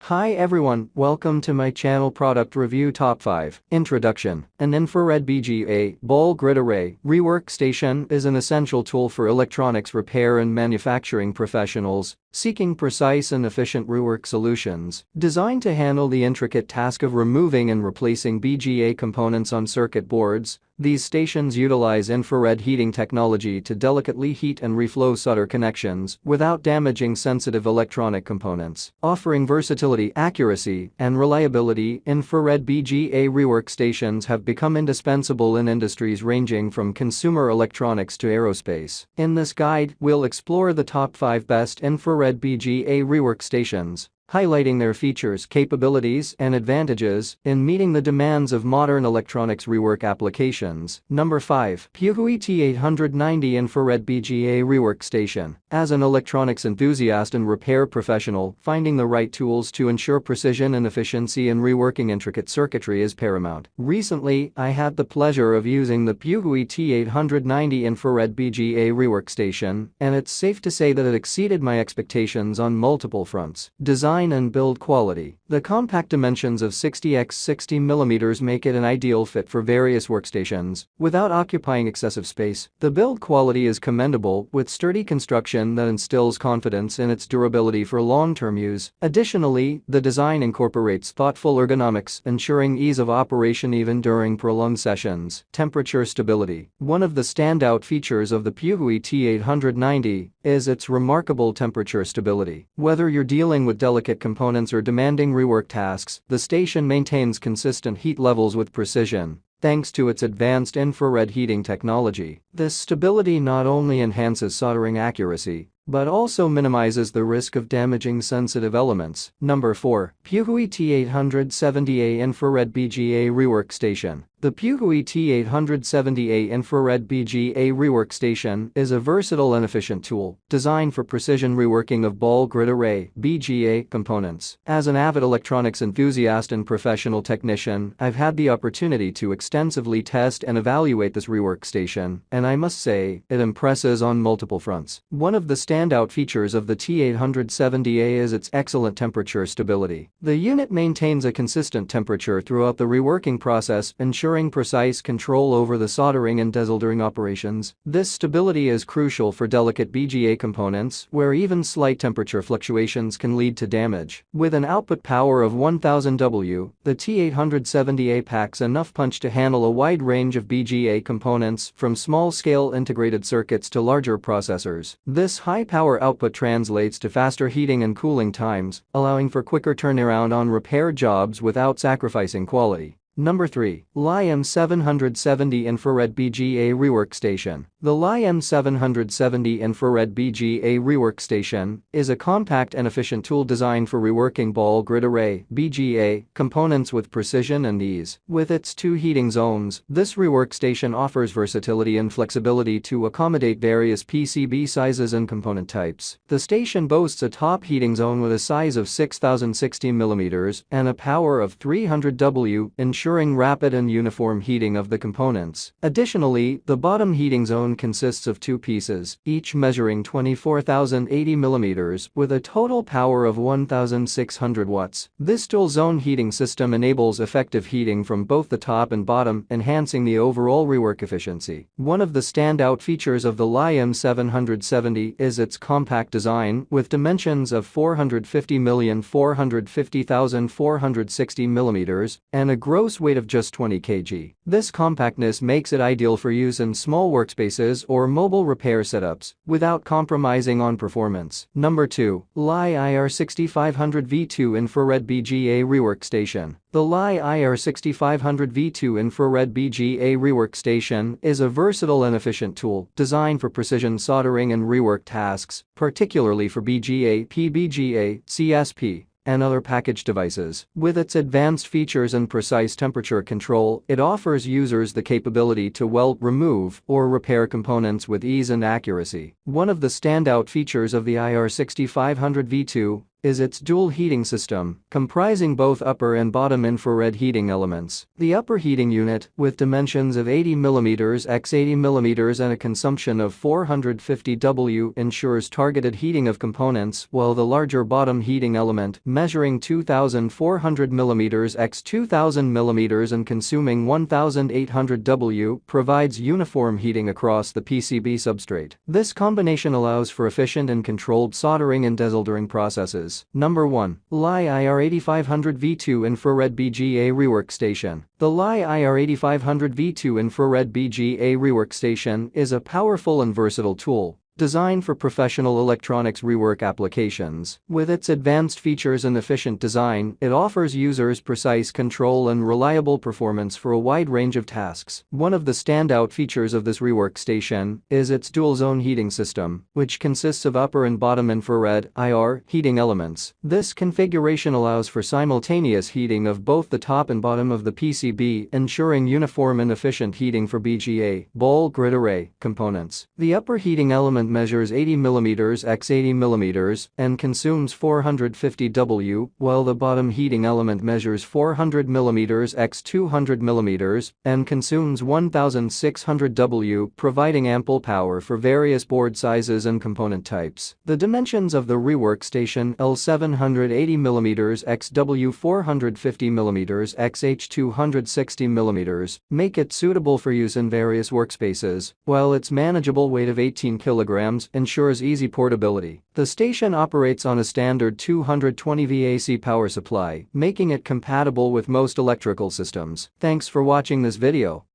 Hi everyone, welcome to my channel Product Review Top 5. Introduction. An infrared BGA ball grid array rework station is an essential tool for electronics repair and manufacturing professionals seeking precise and efficient rework solutions. Designed to handle the intricate task of removing and replacing BGA components on circuit boards, these stations utilize infrared heating technology to delicately heat and reflow solder connections without damaging sensitive electronic components. Offering versatility, accuracy, and reliability, infrared BGA rework stations have become indispensable in industries ranging from consumer electronics to aerospace. In this guide, we'll explore the top 5 best infrared BGA rework stations, highlighting their features, capabilities, and advantages in meeting the demands of modern electronics rework applications. Number 5. PUHUI T890 Infrared BGA Rework Station. As an electronics enthusiast and repair professional, finding the right tools to ensure precision and efficiency in reworking intricate circuitry is paramount. Recently, I had the pleasure of using the PUHUI T890 Infrared BGA Rework Station, and it's safe to say that it exceeded my expectations on multiple fronts. Design and build quality. The compact dimensions of 60x60mm make it an ideal fit for various workstations without occupying excessive space. The build quality is commendable, with sturdy construction that instills confidence in its durability for long-term use. Additionally, the design incorporates thoughtful ergonomics, ensuring ease of operation even during prolonged sessions. Temperature stability. One of the standout features of the PUHUI T890 is its remarkable temperature stability. Whether you're dealing with delicate components or demanding rework tasks, the station maintains consistent heat levels with precision, thanks to its advanced infrared heating technology. This stability not only enhances soldering accuracy, but also minimizes the risk of damaging sensitive elements. Number 4. PUHUI T870A Infrared BGA Rework Station. The PUHUI T870A Infrared BGA Rework Station is a versatile and efficient tool designed for precision reworking of ball grid array (BGA) components. As an avid electronics enthusiast and professional technician, I've had the opportunity to extensively test and evaluate this rework station, and I must say, it impresses on multiple fronts. One of the standout features of the T870A is its excellent temperature stability. The unit maintains a consistent temperature throughout the reworking process, ensuring precise control over the soldering and desoldering operations. This stability is crucial for delicate BGA components, where even slight temperature fluctuations can lead to damage. With an output power of 1000 W, the T870A packs enough punch to handle a wide range of BGA components, from small-scale integrated circuits to larger processors. This high-power output translates to faster heating and cooling times, allowing for quicker turnaround on repair jobs without sacrificing quality. Number 3. LIM770 Infrared BGA Rework Station. The LIM770 Infrared BGA Rework Station is a compact and efficient tool designed for reworking ball grid array (BGA) components with precision and ease. With its 2 heating zones, this rework station offers versatility and flexibility to accommodate various PCB sizes and component types. The station boasts a top heating zone with a size of 6060mm and a power of 300 W, ensuring rapid and uniform heating of the components. Additionally, the bottom heating zone consists of 2 pieces, each measuring 24,080mm with a total power of 1,600 watts. This dual zone heating system enables effective heating from both the top and bottom, enhancing the overall rework efficiency. One of the standout features of the LIM770 is its compact design, with dimensions of 450,450,460mm and a gross weight of just 20 kg. This compactness makes it ideal for use in small workspaces or mobile repair setups without compromising on performance. Number 2. LI-IR6500V2 Infrared BGA Rework Station. The LI-IR6500V2 Infrared BGA Rework Station is a versatile and efficient tool designed for precision soldering and rework tasks, particularly for BGA, PBGA, CSP, and other package devices. With its advanced features and precise temperature control, it offers users the capability to weld, remove, or repair components with ease and accuracy. One of the standout features of the IR6500V2 is its dual heating system, comprising both upper and bottom infrared heating elements. The upper heating unit, with dimensions of 80 mm x 80 mm and a consumption of 450 W, ensures targeted heating of components, while the larger bottom heating element, measuring 2400 mm x 2000 mm and consuming 1800 W, provides uniform heating across the PCB substrate. This combination allows for efficient and controlled soldering and desoldering processes. Number 1. LI-IR8500V2 Infrared BGA Rework Station. The LI-IR8500V2 Infrared BGA Rework Station is a powerful and versatile tool designed for professional electronics rework applications. With its advanced features and efficient design, it offers users precise control and reliable performance for a wide range of tasks. One of the standout features of this rework station is its dual-zone heating system, which consists of upper and bottom infrared (IR) heating elements. This configuration allows for simultaneous heating of both the top and bottom of the PCB, ensuring uniform and efficient heating for BGA ball grid array components. The upper heating element measures 80 mm x 80 mm and consumes 450 W, while the bottom heating element measures 400 mm x 200 mm and consumes 1600 W, providing ample power for various board sizes and component types. The dimensions of the rework station L780 mm x W 450 mm x H 260 mm make it suitable for use in various workspaces, while its manageable weight of 18 kg ensures easy portability. The station operates on a standard 220 V AC power supply, making it compatible with most electrical systems. Thanks for watching this video.